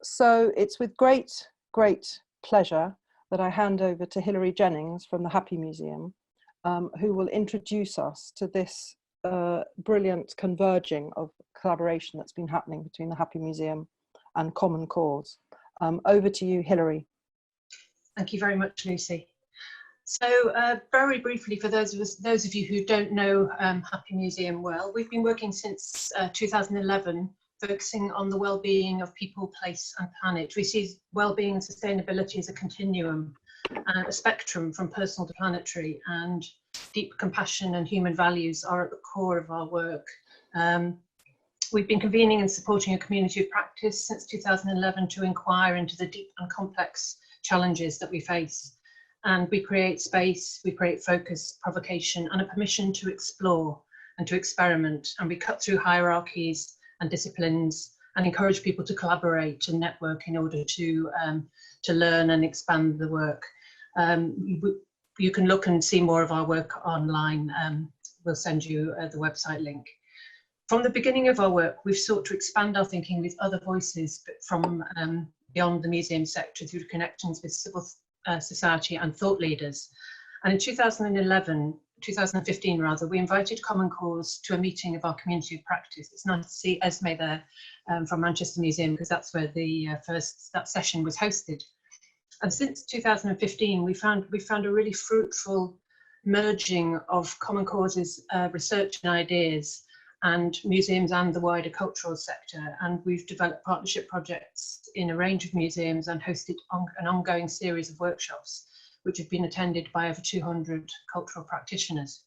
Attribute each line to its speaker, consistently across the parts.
Speaker 1: So it's with great pleasure that I hand over to Hilary Jennings from the Happy Museum, who will introduce us to this brilliant converging of collaboration that's been happening between the Happy Museum and Common Cause. Over to you, Hilary.
Speaker 2: Thank you very much, Lucy. So very briefly, for those of you who don't know Happy Museum well, we've been working since 2011, focusing on the well-being of people, place and planet. We see well-being and sustainability as a continuum, a spectrum from personal to planetary, and deep compassion and human values are at the core of our work. We've been convening and supporting a community of practice since 2011 to inquire into the deep and complex challenges that we face. And we create space, we create focus, provocation, and a permission to explore and to experiment. And we cut through hierarchies and disciplines and encourage people to collaborate and network in order to learn and expand the work. You can look and see more of our work online. We'll send you the website link. From the beginning of our work, we've sought to expand our thinking with other voices from beyond the museum sector through connections with civil society and thought leaders. And in 2015 rather, we invited Common Cause to a meeting of our community of practice. It's nice to see Esme there from Manchester Museum, because that's where that session was hosted. And since 2015, we found a really fruitful merging of Common Cause's research and ideas and museums and the wider cultural sector. And we've developed partnership projects in a range of museums and hosted an ongoing series of workshops, which have been attended by over 200 cultural practitioners.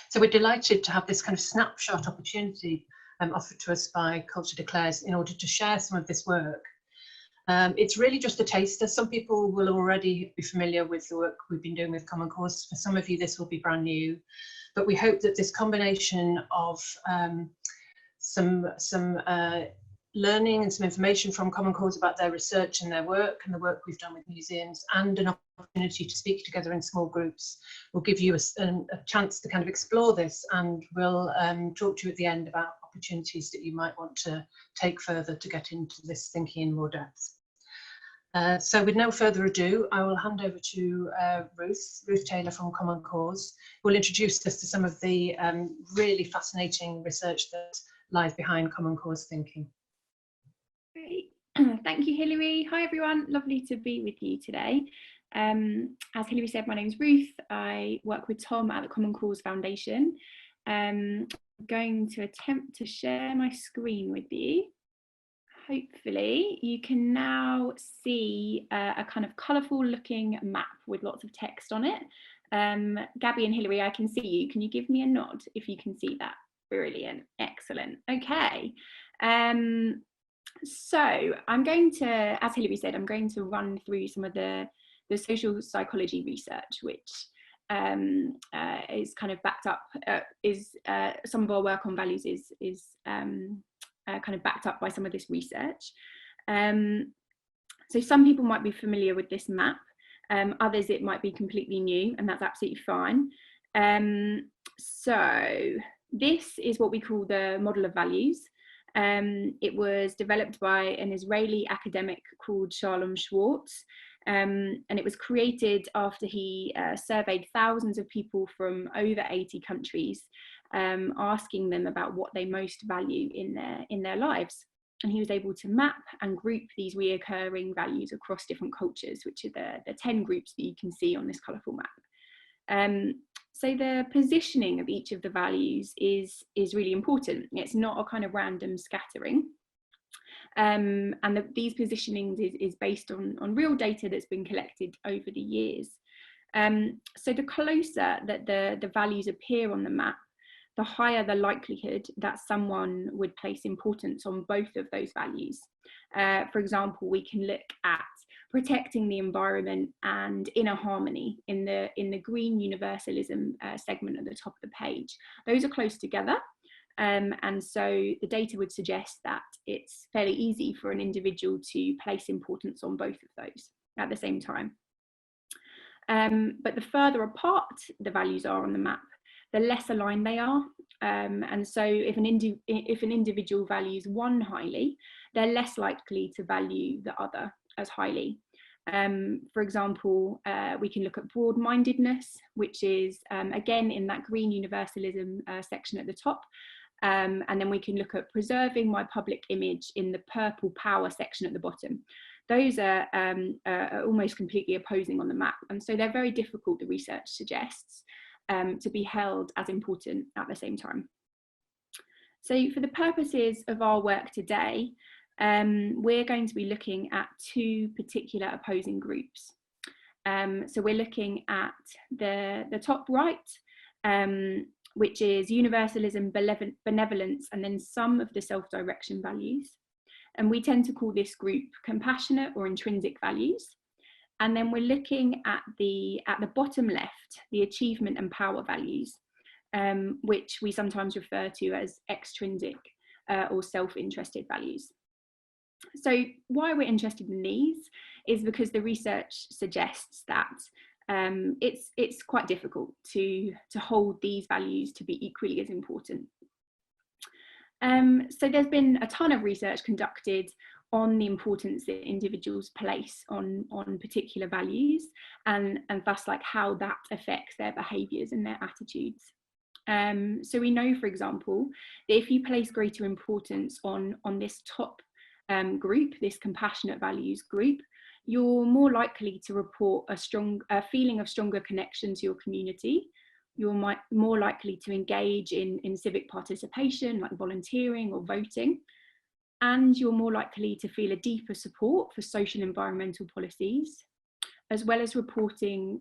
Speaker 2: So we're delighted to have this kind of snapshot opportunity offered to us by Culture Declares in order to share some of this work. It's really just a taster. Some people will already be familiar with the work we've been doing with Common Cause. For some of you, this will be brand new. But we hope that this combination of some learning and some information from Common Cause about their research and their work and the work we've done with museums, and an opportunity to speak together in small groups, will give you a chance to kind of explore this, and we'll talk to you at the end about opportunities that you might want to take further to get into this thinking in more depth. So with no further ado, I will hand over to Ruth Taylor from Common Cause, who will introduce us to some of the really fascinating research that lies behind Common Cause thinking.
Speaker 3: Great. Thank you, Hilary. Hi, everyone. Lovely to be with you today. As Hilary said, my name is Ruth. I work with Tom at the Common Cause Foundation. I'm going to attempt to share my screen with you. Hopefully you can now see a kind of colourful looking map with lots of text on it. Gaby and Hilary, I can see you. Can you give me a nod if you can see that? Brilliant, excellent. Okay, so I'm going to, as Hilary said, I'm going to run through some of the social psychology research, which is kind of backed up, some of our work on values is kind of backed up by some of this research. So some people might be familiar with this map, others it might be completely new, and that's absolutely fine. So this is what we call the model of values. It was developed by an Israeli academic called Shalom Schwartz, and it was created after he surveyed thousands of people from over 80 countries, asking them about what they most value in their lives. And he was able to map and group these reoccurring values across different cultures, which are the 10 groups that you can see on this colourful map. So the positioning of each of the values is really important. It's not a kind of random scattering. And these positionings is based on real data that's been collected over the years. So the closer that the values appear on the map, the higher the likelihood that someone would place importance on both of those values. For example, we can look at protecting the environment and inner harmony in the green universalism segment at the top of the page. Those are close together. And so the data would suggest that it's fairly easy for an individual to place importance on both of those at the same time. But the further apart the values are on the map, the less aligned they are. And so if an individual values one highly, they're less likely to value the other as highly. For example, we can look at broad-mindedness, which is again in that green universalism section at the top. And then we can look at preserving my public image in the purple power section at the bottom. Those are almost completely opposing on the map. And so they're very difficult, the research suggests, to be held as important at the same time. So for the purposes of our work today, we're going to be looking at two particular opposing groups. So we're looking at the top right, which is universalism, benevolence, and then some of the self-direction values. And we tend to call this group compassionate or intrinsic values. And then we're looking at the bottom left, the achievement and power values, which we sometimes refer to as extrinsic or self-interested values. So why we're interested in these is because the research suggests that it's quite difficult to hold these values to be equally as important. So there's been a ton of research conducted on the importance that individuals place on particular values and thus like how that affects their behaviours and their attitudes. So we know, for example, that if you place greater importance on this top group, this compassionate values group, you're more likely to report a feeling of stronger connection to your community. You're more likely to engage in civic participation, like volunteering or voting. And you're more likely to feel a deeper support for social and environmental policies, as well as reporting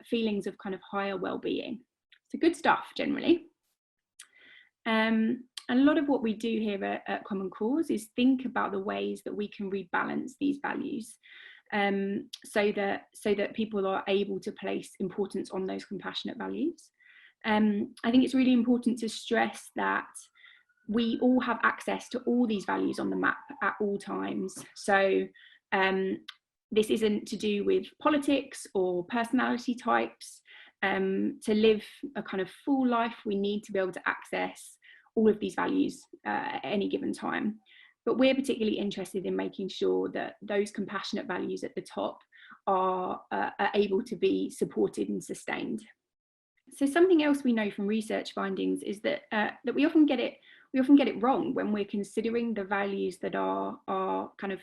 Speaker 3: feelings of kind of higher well-being. So good stuff, generally. And a lot of what we do here at Common Cause is think about the ways that we can rebalance these values so that people are able to place importance on those compassionate values. I think it's really important to stress that we all have access to all these values on the map at all times. So this isn't to do with politics or personality types. To live a kind of full life, we need to be able to access all of these values at any given time. But we're particularly interested in making sure that those compassionate values at the top are able to be supported and sustained. So something else we know from research findings is that we often get it wrong when we're considering the values that are kind of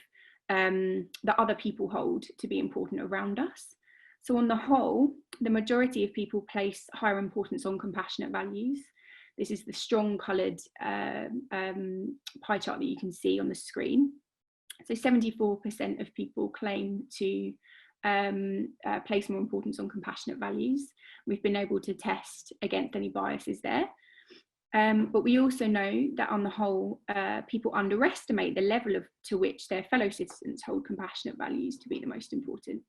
Speaker 3: that other people hold to be important around us. So on the whole, the majority of people place higher importance on compassionate values. This is the strong coloured pie chart that you can see on the screen. So 74% of people claim to place more importance on compassionate values. We've been able to test against any biases there. But we also know that on the whole, people underestimate the level to which their fellow citizens hold compassionate values to be the most important,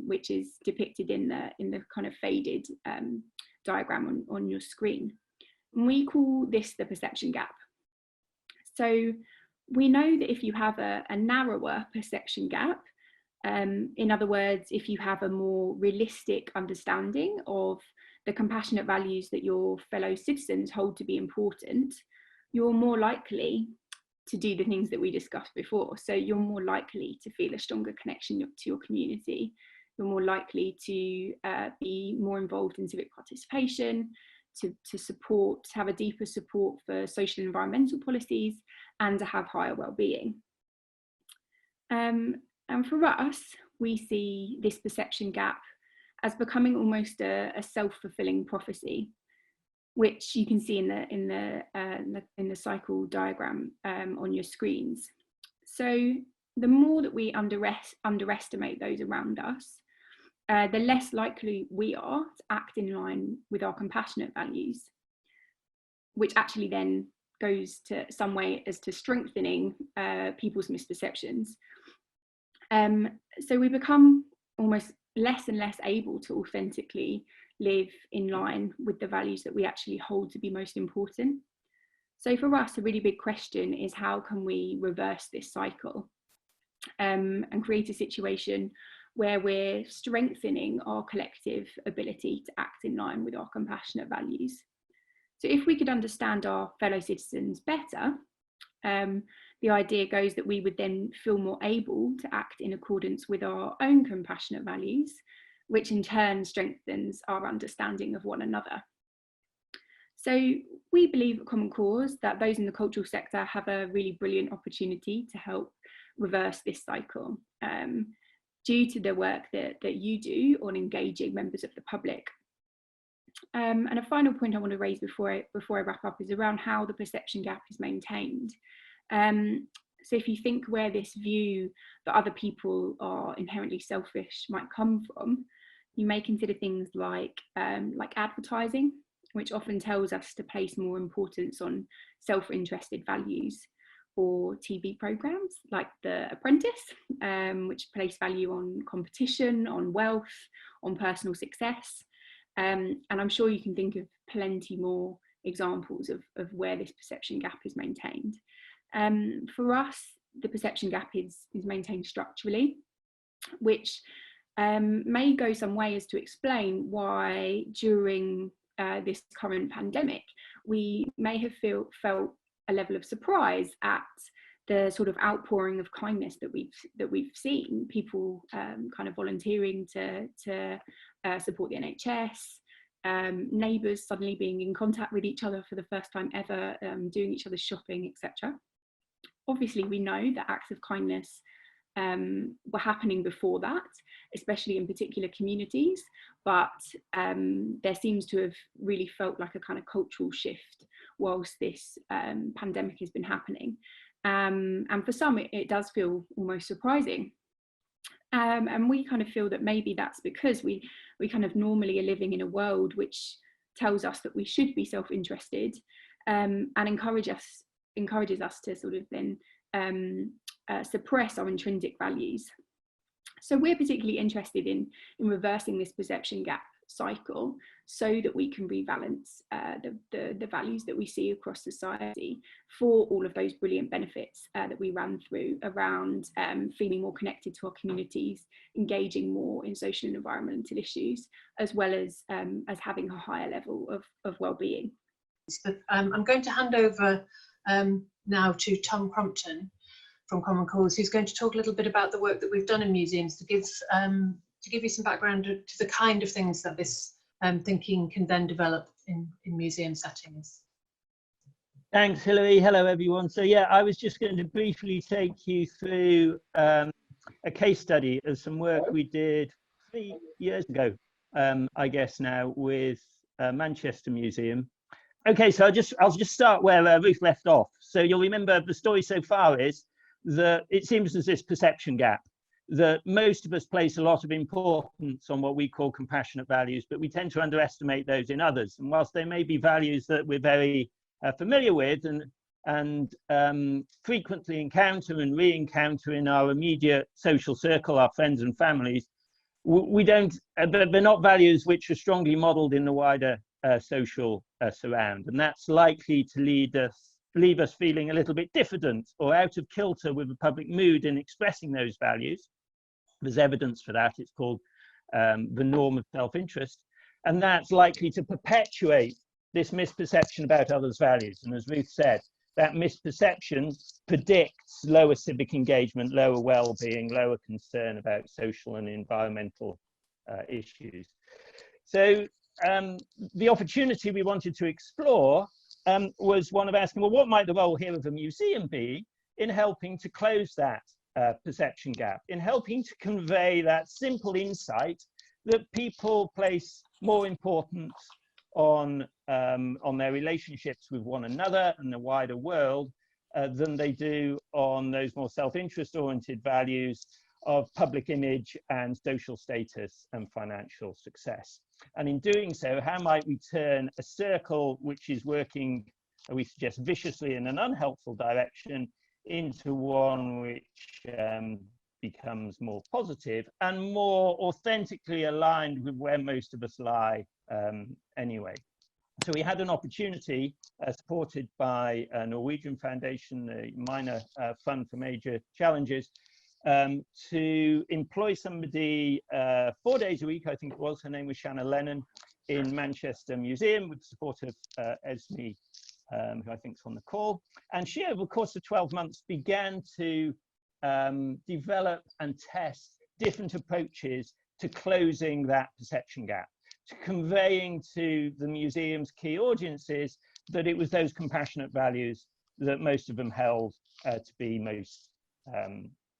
Speaker 3: which is depicted in the kind of faded diagram on your screen. And we call this the perception gap. So we know that if you have a narrower perception gap, in other words, if you have a more realistic understanding of the compassionate values that your fellow citizens hold to be important, you're more likely to do the things that we discussed before. So you're more likely to feel a stronger connection to your community. You're more likely to be more involved in civic participation, to support, to have a deeper support for social and environmental policies, and to have higher well-being. And for us, we see this perception gap as becoming almost a self-fulfilling prophecy, which you can see in the cycle diagram on your screens. So the more that we underestimate those around us, the less likely we are to act in line with our compassionate values, which actually then goes to some way as to strengthening people's misperceptions. So we become almost less and less able to authentically live in line with the values that we actually hold to be most important. So for us, a really big question is how can we reverse this cycle and create a situation where we're strengthening our collective ability to act in line with our compassionate values. So if we could understand our fellow citizens better, then the idea goes that we would then feel more able to act in accordance with our own compassionate values, which in turn strengthens our understanding of one another. So we believe at Common Cause that those in the cultural sector have a really brilliant opportunity to help reverse this cycle, due to the work that you do on engaging members of the public. And a final point I want to raise before I wrap up is around how the perception gap is maintained. So if you think where this view that other people are inherently selfish might come from, you may consider things like advertising, which often tells us to place more importance on self-interested values, or TV programs like The Apprentice, which place value on competition, on wealth, on personal success. And I'm sure you can think of plenty more examples of where this perception gap is maintained. For us, the perception gap is maintained structurally, which may go some way as to explain why during this current pandemic, we may have felt a level of surprise at the sort of outpouring of kindness that we've seen, people kind of volunteering to support the NHS, neighbours suddenly being in contact with each other for the first time ever, doing each other's shopping, etc. Obviously, we know that acts of kindness were happening before that, especially in particular communities, but there seems to have really felt like a kind of cultural shift whilst this pandemic has been happening. And for some, it does feel almost surprising. And we kind of feel that maybe that's because we kind of normally are living in a world which tells us that we should be self-interested, and encourages us to sort of then suppress our intrinsic values. So we're particularly interested in reversing this perception gap cycle so that we can rebalance the values that we see across society for all of those brilliant benefits that we ran through around feeling more connected to our communities, engaging more in social and environmental issues, as well as having a higher level of well-being.
Speaker 2: I'm going to hand over now to Tom Crompton from Common Cause, who's going to talk a little bit about the work that we've done in museums to give you some background to the kind of things that this thinking can then develop in museum settings.
Speaker 4: Thanks, Hilary. Hello, everyone. So yeah, I was just going to briefly take you through a case study of some work we did 3 years ago, I guess now, with Manchester Museum. Okay, so I'll just start where Ruth left off. So you'll remember the story so far is that it seems there's this perception gap, that most of us place a lot of importance on what we call compassionate values, but we tend to underestimate those in others. And whilst they may be values that we're very familiar with and frequently encounter and re-encounter in our immediate social circle, our friends and families, they're not values which are strongly modeled in the wider social surround. And that's likely to leave us feeling a little bit diffident or out of kilter with the public mood in expressing those values. There's evidence for that. It's called the norm of self-interest. And that's likely to perpetuate this misperception about others' values. And as Ruth said, that misperception predicts lower civic engagement, lower well-being, lower concern about social and environmental issues. So the opportunity we wanted to explore was one of asking, well, what might the role here of a museum be in helping to close that perception gap, in helping to convey that simple insight that people place more importance on their relationships with one another and the wider world than they do on those more self-interest oriented values of public image and social status and financial success. And in doing so, how might we turn a circle which is working, we suggest, viciously in an unhelpful direction into one which becomes more positive and more authentically aligned with where most of us lie anyway. So we had an opportunity supported by a Norwegian foundation, the Minor Fund for Major Challenges, to employ somebody 4 days a week, I think it was, her name was Shanna Lennon, in Manchester Museum with the support of Esme who I think is on the call. And she, over the course of 12 months, began to develop and test different approaches to closing that perception gap, to conveying to the museum's key audiences that it was those compassionate values that most of them held to be most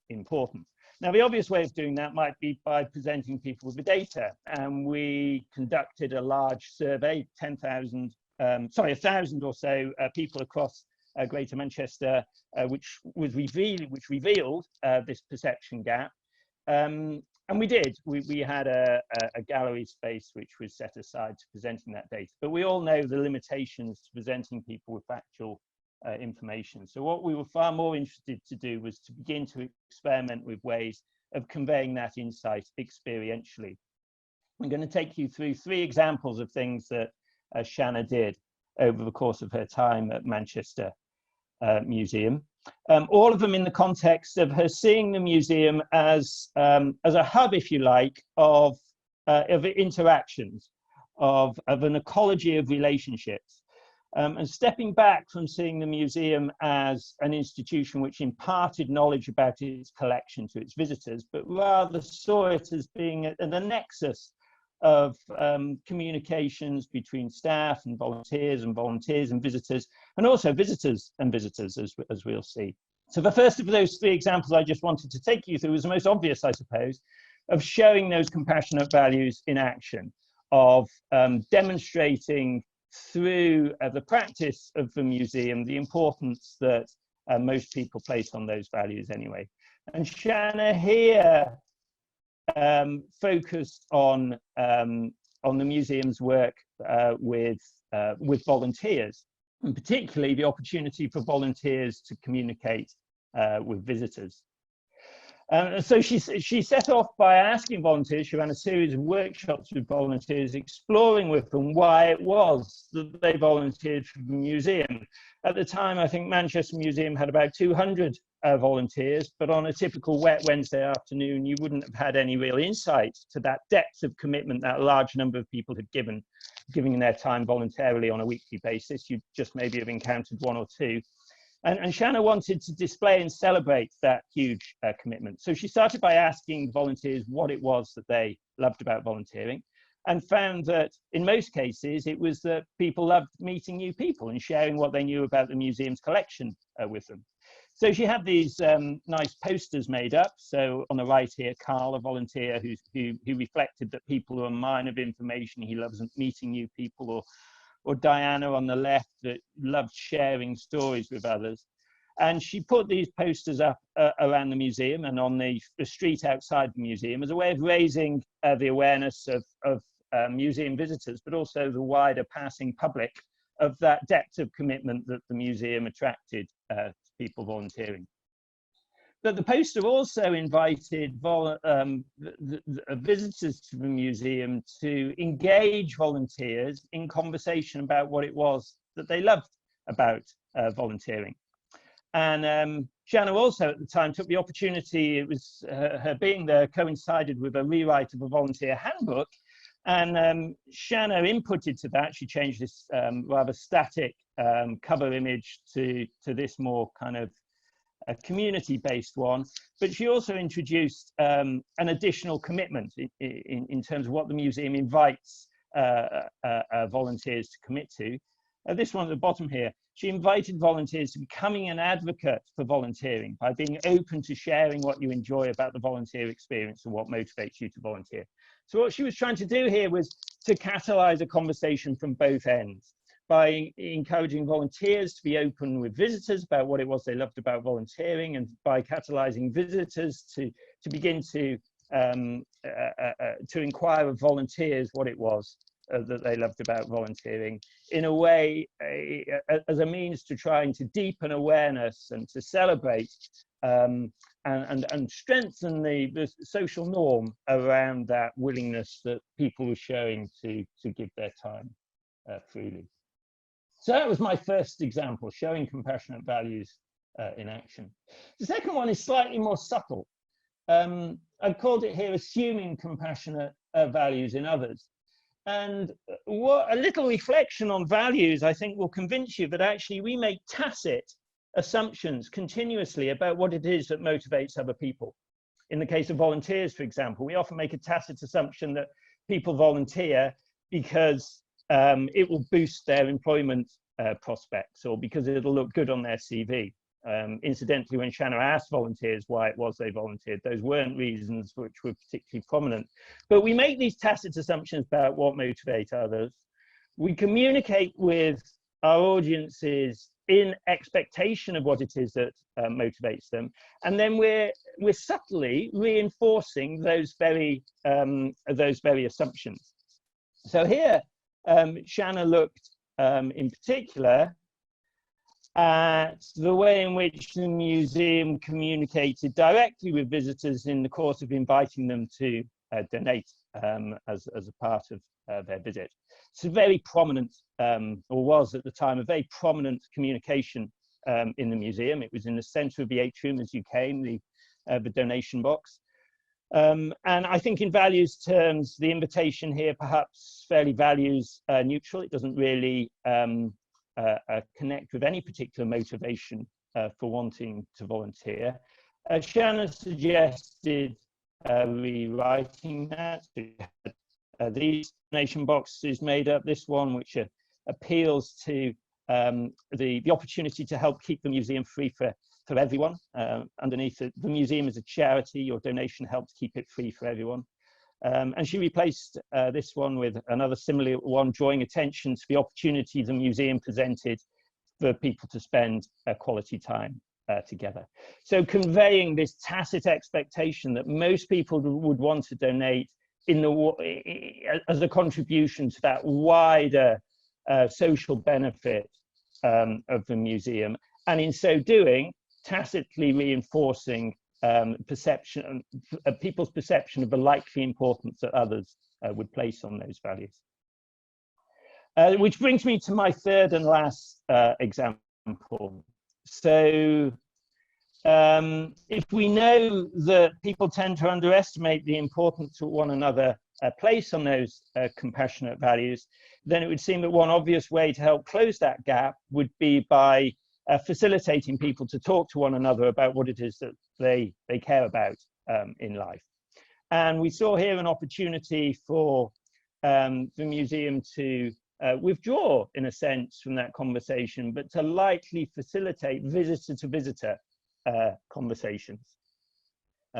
Speaker 4: important. Now, the obvious way of doing that might be by presenting people with the data. And we conducted a large survey, 1,000 or so people across Greater Manchester, which revealed this perception gap. And we did. We had a gallery space which was set aside to presenting that data. But we all know the limitations to presenting people with factual information. So what we were far more interested to do was to begin to experiment with ways of conveying that insight experientially. I'm going to take you through 3 examples of things that Shanna did over the course of her time at Manchester Museum. All of them in the context of her seeing the museum as a hub, if you like, of interactions, of an ecology of relationships. And stepping back from seeing the museum as an institution which imparted knowledge about its collection to its visitors, but rather saw it as being the nexus of communications between staff and volunteers and visitors, and also visitors and visitors, as we'll see. So the first of those 3 examples I just wanted to take you through was the most obvious, I suppose, of showing those compassionate values in action, of demonstrating through the practice of the museum the importance that most people place on those values anyway. And Shanna here focused on the museum's work with volunteers, and particularly the opportunity for volunteers to communicate with visitors. So she set off by asking volunteers. She ran a series of workshops with volunteers, exploring with them why it was that they volunteered for the museum. At the time, I think Manchester Museum had about 200 volunteers, but on a typical wet Wednesday afternoon, you wouldn't have had any real insight to that depth of commitment that a large number of people had giving their time voluntarily on a weekly basis. You'd just maybe have encountered 1 or 2. And Shanna wanted to display and celebrate that huge commitment. So she started by asking volunteers what it was that they loved about volunteering, and found that in most cases, it was that people loved meeting new people and sharing what they knew about the museum's collection with them. So she had these nice posters made up. So on the right here, Carl, a volunteer who reflected that people are a mine of information. He loves meeting new people, or Diana on the left, that loved sharing stories with others. And she put these posters up around the museum and on the street outside the museum as a way of raising the awareness of museum visitors, but also the wider passing public, of that depth of commitment that the museum attracted to people volunteering. But the poster also invited visitors to the museum to engage volunteers in conversation about what it was that they loved about volunteering. And Shanna also at the time took the opportunity, it was her being there coincided with a rewrite of a volunteer handbook, and Shanna inputted to that. She changed this rather static cover image to this more kind of a community-based one, but she also introduced an additional commitment in terms of what the museum invites volunteers to commit to. This one at the bottom here, she invited volunteers to becoming an advocate for volunteering by being open to sharing what you enjoy about the volunteer experience and what motivates you to volunteer. So what she was trying to do here was to catalyze a conversation from both ends, by encouraging volunteers to be open with visitors about what it was they loved about volunteering, and by catalyzing visitors to begin to inquire of volunteers what it was that they loved about volunteering, in a way as a means to trying to deepen awareness and to celebrate and strengthen the social norm around that willingness that people were showing to give their time freely. So that was my first example, showing compassionate values in action. The second one is slightly more subtle. I've called it here assuming compassionate values in others. And what a little reflection on values, I think, will convince you that actually we make tacit assumptions continuously about what it is that motivates other people. In the case of volunteers, for example, we often make a tacit assumption that people volunteer because it will boost their employment prospects, or because it'll look good on their CV. Incidentally, when Shanna asked volunteers why it was they volunteered, those weren't reasons which were particularly prominent. But we make these tacit assumptions about what motivates others. We communicate with our audiences in expectation of what it is that motivates them, and then we're subtly reinforcing those very assumptions. So here, Shanna looked in particular at the way in which the museum communicated directly with visitors in the course of inviting them to donate as a part of their visit. It's a very prominent, or was at the time, a very prominent communication in the museum. It was in the centre of the atrium as you came, the donation box. And I think in values terms, the invitation here perhaps fairly values neutral. It doesn't really connect with any particular motivation for wanting to volunteer. Shanna suggested rewriting that. These donation boxes made up this one, which appeals to the opportunity to help keep the museum free for everyone. Underneath it, the museum is a charity. Your donation helps keep it free for everyone. And she replaced this one with another similar one, drawing attention to the opportunity the museum presented for people to spend quality time together. So conveying this tacit expectation that most people would want to donate as a contribution to that wider social benefit of the museum, and in so doing, tacitly reinforcing people's perception of the likely importance that others would place on those values. Which brings me to my third and last example. So if we know that people tend to underestimate the importance that one another place on those compassionate values, then it would seem that one obvious way to help close that gap would be by facilitating people to talk to one another about what it is that they care about in life. And we saw here an opportunity for the museum to withdraw, in a sense, from that conversation, but to lightly facilitate visitor-to-visitor conversations.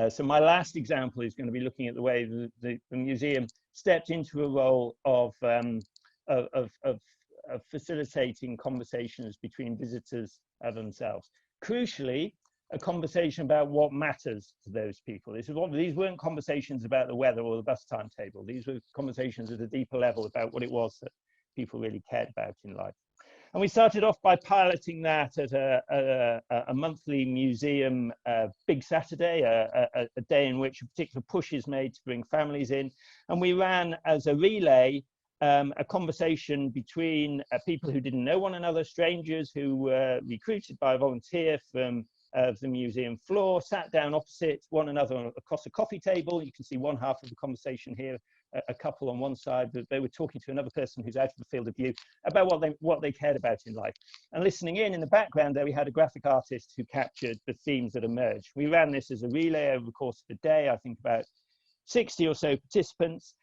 Speaker 4: So my last example is going to be looking at the way the museum stepped into a role of facilitating conversations between visitors themselves. Crucially, a conversation about what matters to those people. These weren't conversations about the weather or the bus timetable. These were conversations at a deeper level about what it was that people really cared about in life. And we started off by piloting that at a monthly museum Big Saturday, a day in which a particular push is made to bring families in. And we ran as a relay a conversation between people who didn't know one another, strangers who were recruited by a volunteer from the museum floor, sat down opposite one another across a coffee table. You can see one half of the conversation here, a couple on one side, but they were talking to another person who's out of the field of view about what they cared about in life. And listening in the background there, we had a graphic artist who captured the themes that emerged. We ran this as a relay over the course of the day, I think about 60 or so participants.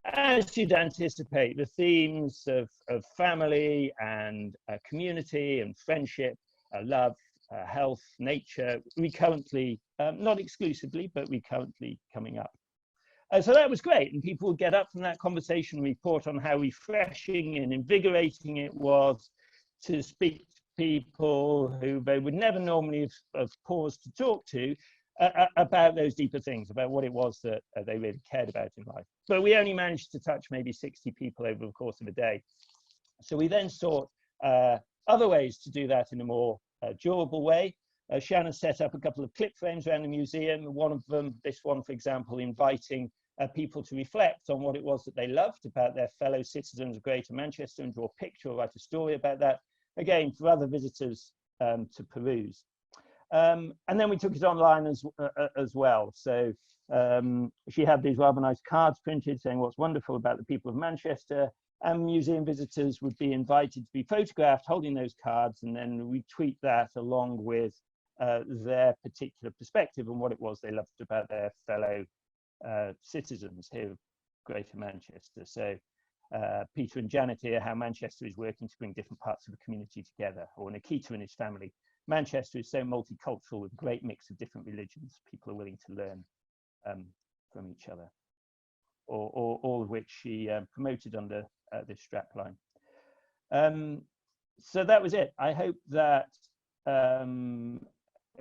Speaker 4: As you'd anticipate, the themes of family and community and friendship, love, health, nature, recurrently, not exclusively, but recurrently coming up. So that was great, and people would get up from that conversation and report on how refreshing and invigorating it was to speak to people who they would never normally have paused to talk to about those deeper things, about what it was that they really cared about in life. But we only managed to touch maybe 60 people over the course of a day. So we then sought other ways to do that in a more durable way. Shannon set up a couple of clip frames around the museum. One of them, this one, for example, inviting people to reflect on what it was that they loved about their fellow citizens of Greater Manchester and draw a picture or write a story about that, again, for other visitors to peruse. And then we took it online as well. So She had these rather nice cards printed saying what's wonderful about the people of Manchester, and museum visitors would be invited to be photographed holding those cards, and then we tweet that along with their particular perspective on what it was they loved about their fellow citizens here of Greater Manchester. So Peter and Janet here, how Manchester is working to bring different parts of the community together, or Nikita and his family. Manchester is so multicultural with a great mix of different religions. People are willing to learn from each other, or all of which she promoted under this strapline. So that was it. I hope that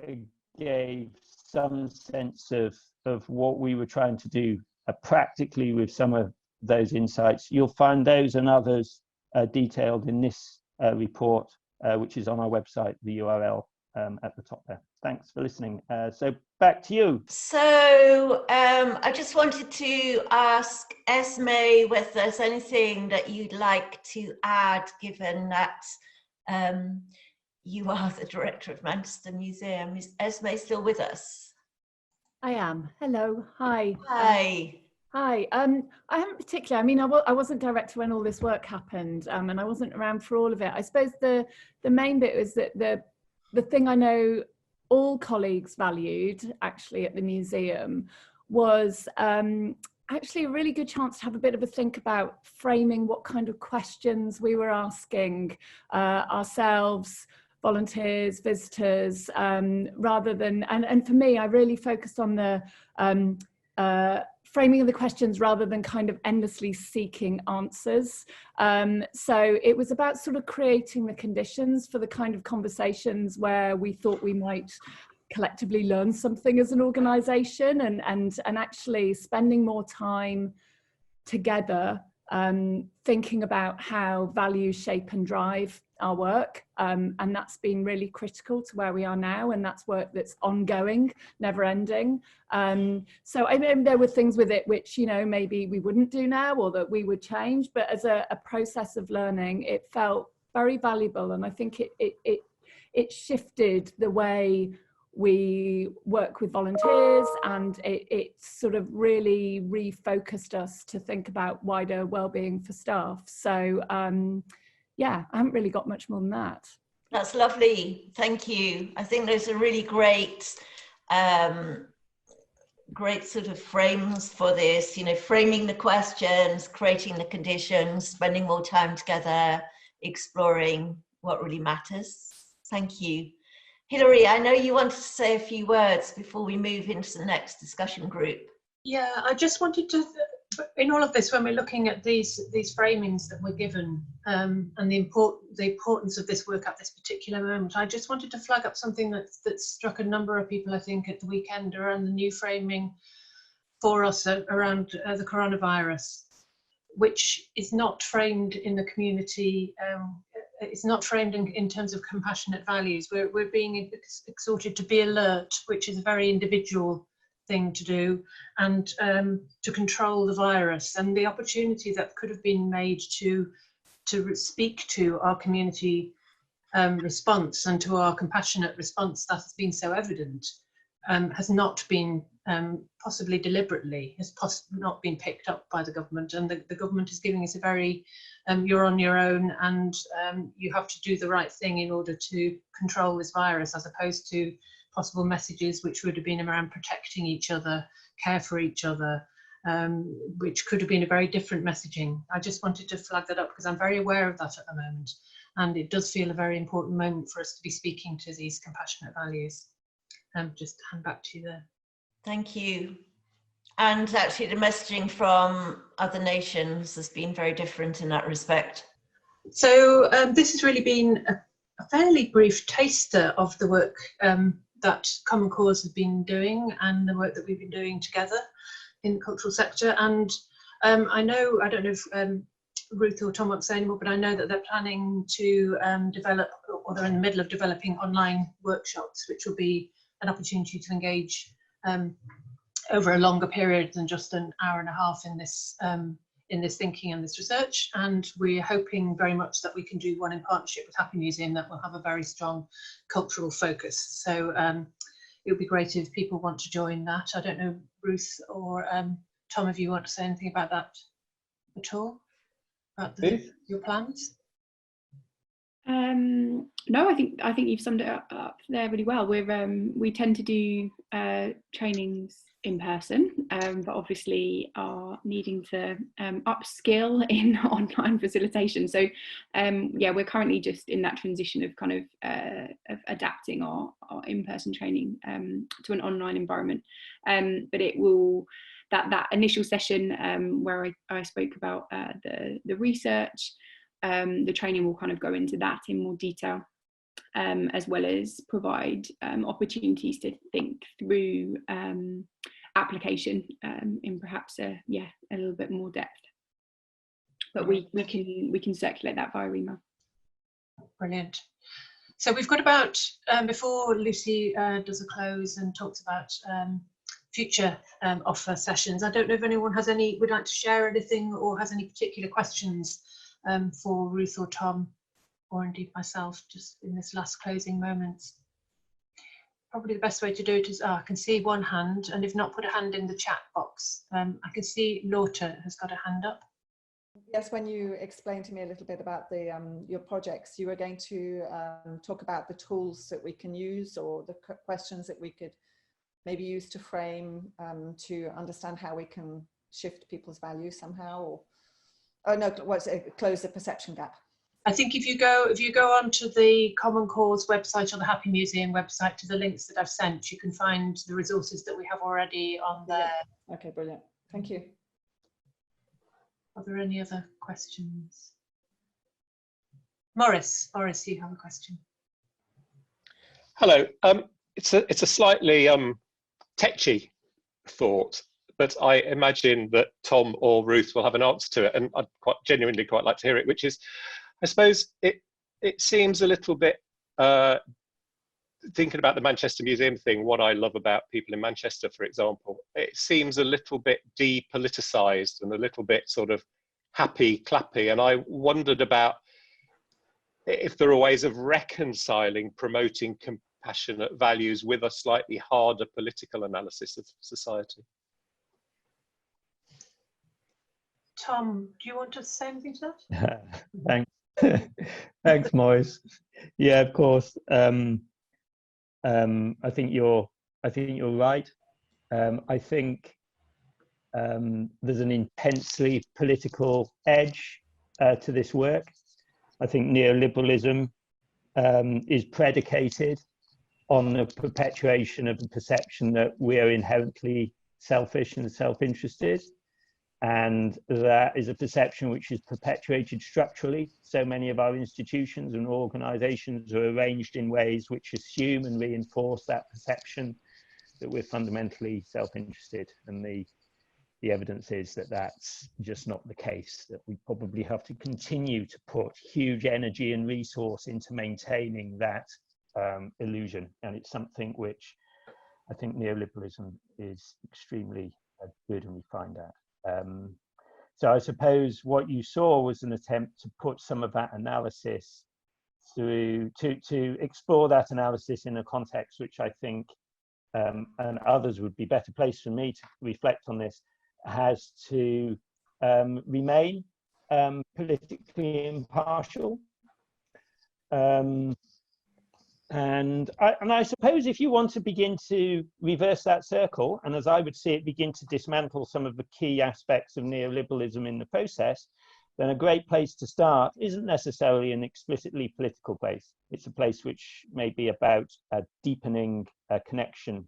Speaker 4: it gave some sense of what we were trying to do practically with some of those insights. You'll find those and others detailed in this report, which is on our website, the URL at the top there. Thanks for listening. So back to you.
Speaker 5: So I just wanted to ask Esme whether there's anything that you'd like to add, given that you are the director of Manchester Museum. Is Esme still with us?
Speaker 6: I am. Hello. Hi.
Speaker 5: Hi.
Speaker 6: Hi. I haven't particularly, I mean, I wasn't director when all this work happened, and I wasn't around for all of it. I suppose the main bit was that the thing I know all colleagues valued actually at the museum was actually a really good chance to have a bit of a think about framing what kind of questions we were asking ourselves, volunteers, visitors, rather than, and for me, I really focused on the framing of the questions rather than kind of endlessly seeking answers. So it was about sort of creating the conditions for the kind of conversations where we thought we might collectively learn something as an organisation, and actually spending more time together thinking about how values shape and drive our work, and that's been really critical to where we are now, and that's work that's ongoing, never ending. So I mean, there were things with it which, you know, maybe we wouldn't do now or that we would change, but as a process of learning, it felt very valuable, and I think it shifted the way we work with volunteers, and it sort of really refocused us to think about wider well-being for staff. So yeah, I haven't really got much more than that.
Speaker 5: That's lovely, thank you. I think those are really great great sort of frames for this, you know, framing the questions, creating the conditions, spending more time together, exploring what really matters. Thank you. Hilary, I know you wanted to say a few words before we move into the next discussion group.
Speaker 2: Yeah, I just wanted to, in all of this, when we're looking at these framings that we're given, and the importance of this work at this particular moment, I just wanted to flag up something that struck a number of people, I think, at the weekend around the new framing for us around the coronavirus, which is not framed in the community. It's not framed in terms of compassionate values. We're being exhorted to be alert, which is a very individual thing to do, and to control the virus, and the opportunity that could have been made to speak to our community response and to our compassionate response that has been so evident has not been, possibly deliberately, has not been picked up by the government, and the government is giving us a very you're on your own, and you have to do the right thing in order to control this virus, as opposed to possible messages which would have been around protecting each other, care for each other, which could have been a very different messaging. I just wanted to flag that up because I'm very aware of that at the moment, and it does feel a very important moment for us to be speaking to these compassionate values. Just hand back to you there.
Speaker 5: Thank you. And actually the messaging from other nations has been very different in that respect.
Speaker 2: So this has really been a fairly brief taster of the work that Common Cause has been doing, and the work that we've been doing together in the cultural sector. And I don't know if Ruth or Tom want to say anymore, but I know that they're planning to develop, or they're in the middle of developing, online workshops, which will be an opportunity to engage over a longer period than just an hour and a half in this thinking and this research. And we're hoping very much that we can do one in partnership with Happy Museum that will have a very strong cultural focus. So it would be great if people want to join that. I don't know, Ruth or Tom, if you want to say anything about that at all, about your plans.
Speaker 3: No, I think you've summed it up there really well. We tend to do trainings in person, but obviously are needing to upskill in online facilitation. So yeah, we're currently just in that transition of kind of adapting our in-person training to an online environment. But it will, that initial session where I spoke about the research, the training will kind of go into that in more detail, as well as provide opportunities to think through application in perhaps a little bit more depth. But we can circulate that via email.
Speaker 2: Brilliant. So we've got about before Lucy does a close and talks about future offer sessions. I don't know if anyone has would like to share anything or has any particular questions for Ruth or Tom, or indeed myself, just in this last closing moments. Probably the best way to do it is, I can see one hand, and if not, put a hand in the chat box. I can see Lorta has got a hand up.
Speaker 1: Yes, when you explained to me a little bit about the your projects, you were going to talk about the tools that we can use, or the questions that we could maybe use to frame to understand how we can shift people's values somehow, or oh no, what's it, close the perception gap.
Speaker 2: I think if you go onto the Common Cause website or the Happy Museum website, to the links that I've sent, you can find the resources that we have already on there.
Speaker 1: Okay, brilliant. Thank you.
Speaker 2: Are there any other questions? Morris, you have a question.
Speaker 7: Hello. It's a slightly tetchy thought, but I imagine that Tom or Ruth will have an answer to it, and I'd genuinely quite like to hear it, which is, I suppose it seems a little bit, thinking about the Manchester Museum thing, what I love about people in Manchester, for example, it seems a little bit depoliticised and a little bit sort of happy clappy. And I wondered about if there are ways of reconciling promoting compassionate values with a slightly harder political analysis of society.
Speaker 2: Tom, do you want to say anything to that?
Speaker 4: Thanks. Thanks, Morris. Yeah, of course. I think you're right. I think there's an intensely political edge to this work. I think neoliberalism is predicated on the perpetuation of the perception that we are inherently selfish and self-interested. And that is a perception which is perpetuated structurally. So many of our institutions and organizations are arranged in ways which assume and reinforce that perception that we're fundamentally self-interested. And the evidence is that that's just not the case, that we probably have to continue to put huge energy and resource into maintaining that illusion. And it's something which I think neoliberalism is extremely good and refined at. So I suppose what you saw was an attempt to put some of that analysis through, to explore that analysis in a context which I think, and others would be better placed for me to reflect on this, has to remain politically impartial. And I suppose if you want to begin to reverse that circle, and as I would see it, begin to dismantle some of the key aspects of neoliberalism in the process, then a great place to start isn't necessarily an explicitly political place. It's a place which may be about deepening a connection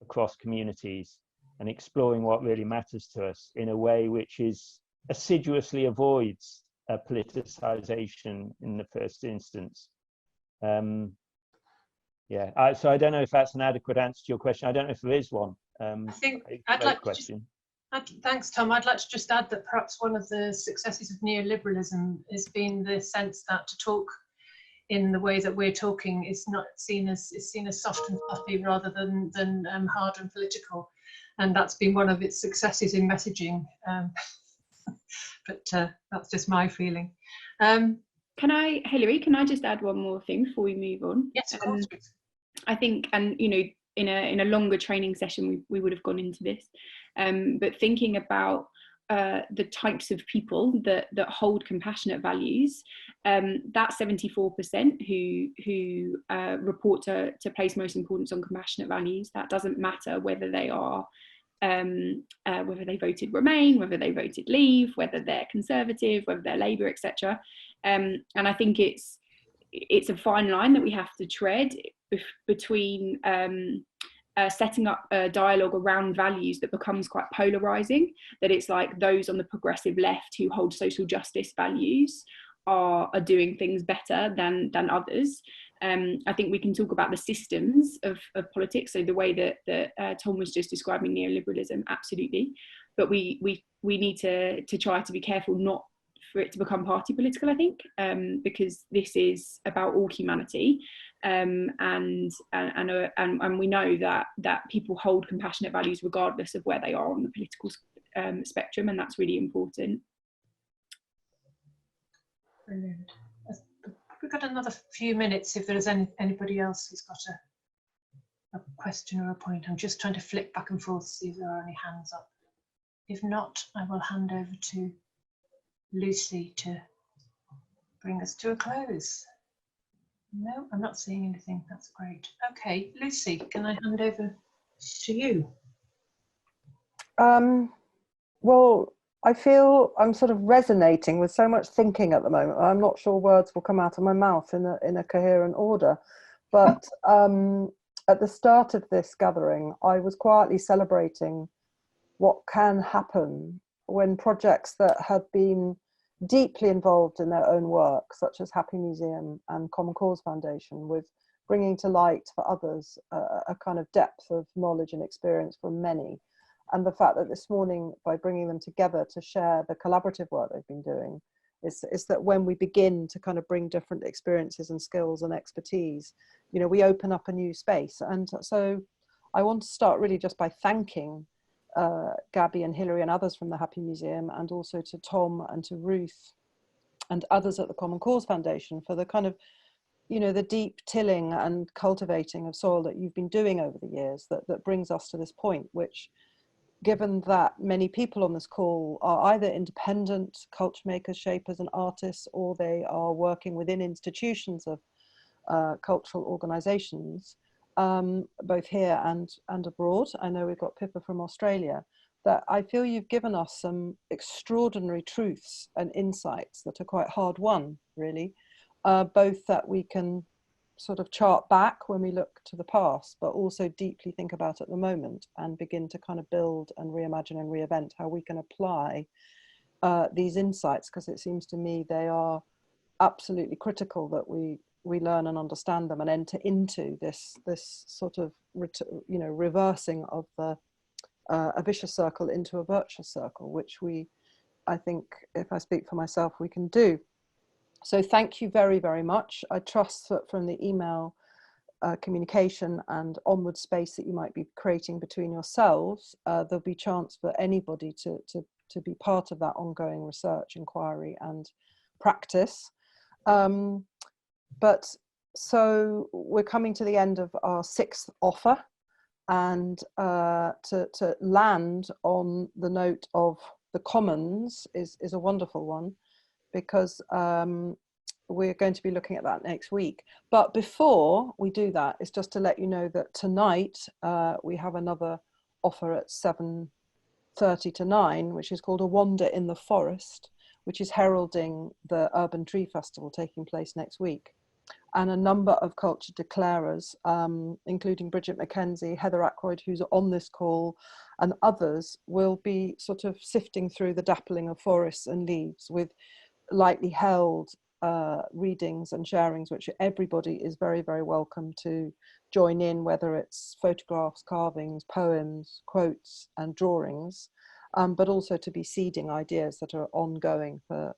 Speaker 4: across communities and exploring what really matters to us in a way which is assiduously avoids politicization in the first instance. Yeah, so I don't know if that's an adequate answer to your question. I don't know if there is one. I
Speaker 2: think I'd like question. Thanks, Tom. I'd like to just add that perhaps one of the successes of neoliberalism has been the sense that to talk in the way that we're talking is not seen as soft and fluffy rather than hard and political, and that's been one of its successes in messaging. But that's just my feeling.
Speaker 3: Hilary, can I just add one more thing before we move on?
Speaker 2: Yes, of course.
Speaker 3: I think, and you know, in a longer training session we would have gone into this, but thinking about the types of people that hold compassionate values, that 74% who report to place most importance on compassionate values, that doesn't matter whether they are whether they voted Remain, whether they voted Leave, whether they're Conservative, whether they're Labour, etc. And I think it's a fine line that we have to tread between setting up a dialogue around values that becomes quite polarising, that it's like those on the progressive left who hold social justice values are doing things better than others. I think we can talk about the systems of politics, so the way that Tom was just describing neoliberalism, absolutely, but we need to try to be careful not for it to become party political, I think, because this is about all humanity, and we know that people hold compassionate values regardless of where they are on the political spectrum, and that's really important.
Speaker 2: Brilliant. We've got another few minutes if there's anybody else who's got a question or a point. I'm just trying to flick back and forth to see if there are any hands up. If not, I will hand over to Lucy to bring us to a close. No, I'm not seeing anything. That's great. Okay, Lucy, can I hand over to you?
Speaker 1: Well, I feel I'm sort of resonating with so much thinking at the moment. I'm not sure words will come out of my mouth in a coherent order. But at the start of this gathering, I was quietly celebrating what can happen when projects that had been deeply involved in their own work, such as Happy Museum and Common Cause Foundation, with bringing to light for others a kind of depth of knowledge and experience from many. And the fact that this morning, by bringing them together to share the collaborative work they've been doing, is that when we begin to kind of bring different experiences and skills and expertise, you know, we open up a new space. And so I want to start really just by thanking Gaby and Hilary and others from the Happy Museum, and also to Tom and to Ruth and others at the Common Cause Foundation for the kind of, you know, the deep tilling and cultivating of soil that you've been doing over the years that brings us to this point, which, given that many people on this call are either independent culture makers, shapers and artists, or they are working within institutions of cultural organisations, both here and abroad. I know we've got Pippa from Australia, that I feel you've given us some extraordinary truths and insights that are quite hard won, really, both that we can sort of chart back when we look to the past, but also deeply think about at the moment and begin to kind of build and reimagine and reinvent how we can apply these insights, because it seems to me they are absolutely critical that we learn and understand them and enter into this sort of, you know, reversing of a vicious circle into a virtuous circle, which I think, if I speak for myself, we can do. So thank you very, very much. I trust that from the email communication and onward space that you might be creating between yourselves, there'll be chance for anybody to be part of that ongoing research, inquiry and practice. But so we're coming to the end of our 6th offer, and to land on the note of the commons is a wonderful one, because we're going to be looking at that next week. But before we do that, it's just to let you know that tonight we have another offer at 7:30 to 9, which is called A Wander in the Forest, which is heralding the Urban Tree Festival taking place next week. And a number of culture declarers, including Bridget McKenzie, Heather Ackroyd, who's on this call, and others, will be sort of sifting through the dappling of forests and leaves with lightly held readings and sharings, which everybody is very, very welcome to join in, whether it's photographs, carvings, poems, quotes and drawings, but also to be seeding ideas that are ongoing for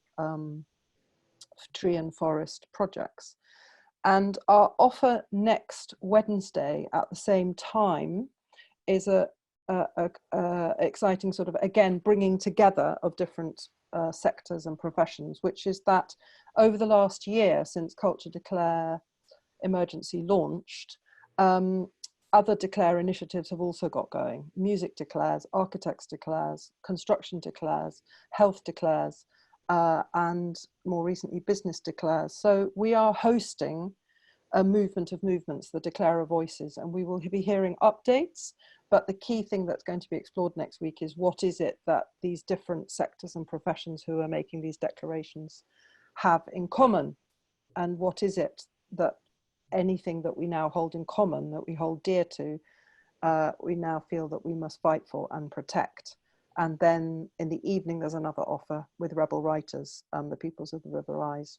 Speaker 1: tree and forest projects. And our offer next Wednesday at the same time is a exciting sort of, again, bringing together of different sectors and professions, which is that over the last year since Culture Declare Emergency launched, other Declare initiatives have also got going. Music declares, architects declares, construction declares, health declares, and more recently business declares. So we are hosting a movement of movements, the Declarer Voices, and we will be hearing updates. But the key thing that's going to be explored next week is what is it that these different sectors and professions who are making these declarations have in common, and what is it that anything that we now hold in common, that we hold dear to, we now feel that we must fight for and protect. And then in the evening, there's another offer with Rebel Writers, the Peoples of the River Rise.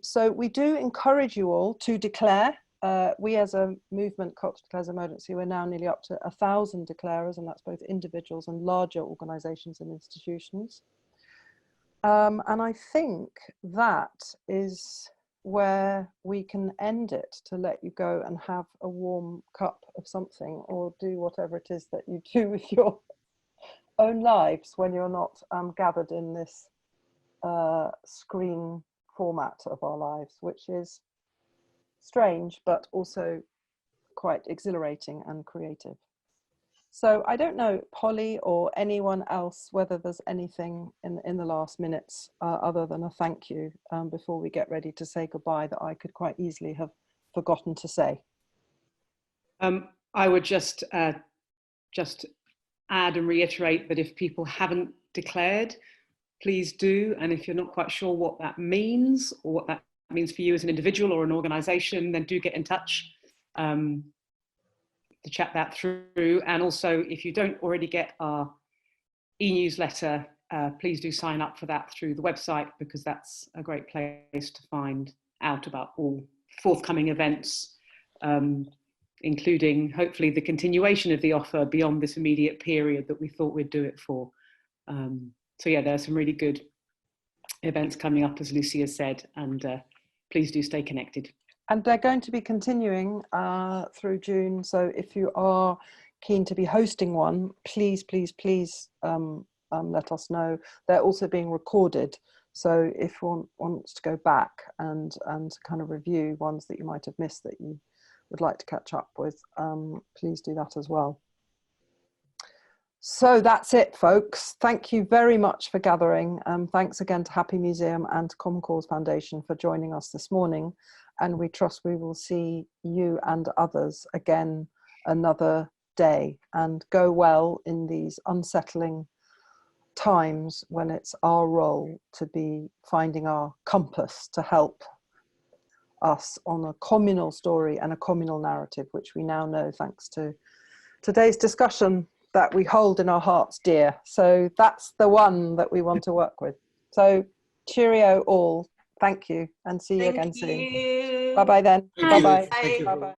Speaker 1: So we do encourage you all to declare. We as a movement, COPS Declares Emergency, we're now nearly up to 1,000 declarers, and that's both individuals and larger organisations and institutions. And I think that is where we can end it, to let you go and have a warm cup of something, or do whatever it is that you do with your own lives when you're not gathered in this screen format of our lives, which is strange but also quite exhilarating and creative. So I don't know, Polly or anyone else, whether there's anything in the last minutes other than a thank you before we get ready to say goodbye that I could quite easily have forgotten to say.
Speaker 8: I would just add and reiterate that if people haven't declared, please do. And if you're not quite sure what that means, or what that means for you as an individual or an organisation, then do get in touch to chat that through. And also, if you don't already get our e-newsletter, please do sign up for that through the website, because that's a great place to find out about all forthcoming events, including hopefully the continuation of the offer beyond this immediate period that we thought we'd do it for. So yeah, there are some really good events coming up, as Lucia said, and please do stay connected.
Speaker 1: And they're going to be continuing through June. So if you are keen to be hosting one, please, please, please let us know. They're also being recorded. So if one wants to go back and kind of review ones that you might have missed that you would like to catch up with, please do that as well. So that's it, folks. Thank you very much for gathering. Thanks again to Happy Museum and to Common Cause Foundation for joining us this morning. And we trust we will see you and others again another day, and go well in these unsettling times when it's our role to be finding our compass to help us on a communal story and a communal narrative, which we now know, thanks to today's discussion, that we hold in our hearts dear. So that's the one that we want to work with. So cheerio all. Thank you, and see you again soon. Bye bye then. Bye bye.
Speaker 5: Bye.
Speaker 1: Bye bye.